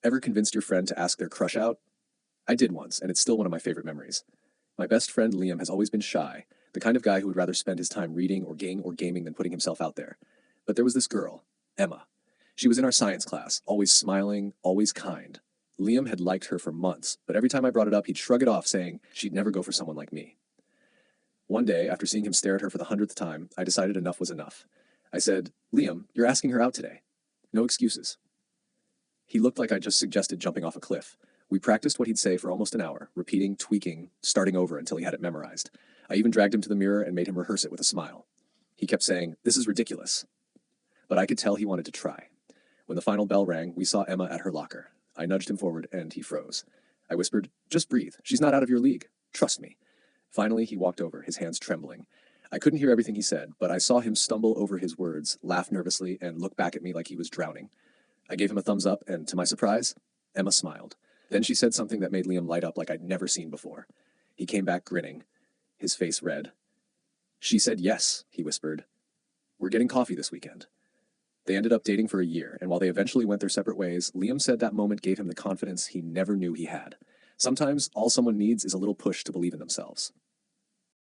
Ever convinced your friend to ask their crush out? I did once, and it's still one of my favorite memories. My best friend Liam has always been shy, the kind of guy who would rather spend his time reading or gaming than putting himself out there. But there was this girl, Emma. She was in our science class, always smiling, always kind. Liam had liked her for months, but every time I brought it up, he'd shrug it off, saying she'd never go for someone like me. One day, after seeing him stare at her for the 100th time, I decided enough was enough. I said, Liam, you're asking her out today. No excuses. He looked like I just suggested jumping off a cliff. We practiced what he'd say for almost an hour, repeating, tweaking, starting over until he had it memorized. I even dragged him to the mirror and made him rehearse it with a smile. He kept saying, "This is ridiculous." But I could tell he wanted to try. When the final bell rang, we saw Emma at her locker. I nudged him forward, and he froze. I whispered, "Just breathe. She's not out of your league. Trust me." Finally, he walked over, his hands trembling. I couldn't hear everything he said, but I saw him stumble over his words, laugh nervously, and look back at me like he was drowning. I gave him a thumbs up, and to my surprise, Emma smiled. Then she said something that made Liam light up like I'd never seen before. He came back grinning, his face red. "She said yes," he whispered. "We're getting coffee this weekend." They ended up dating for a year, and while they eventually went their separate ways, Liam said that moment gave him the confidence he never knew he had. Sometimes all someone needs is a little push to believe in themselves.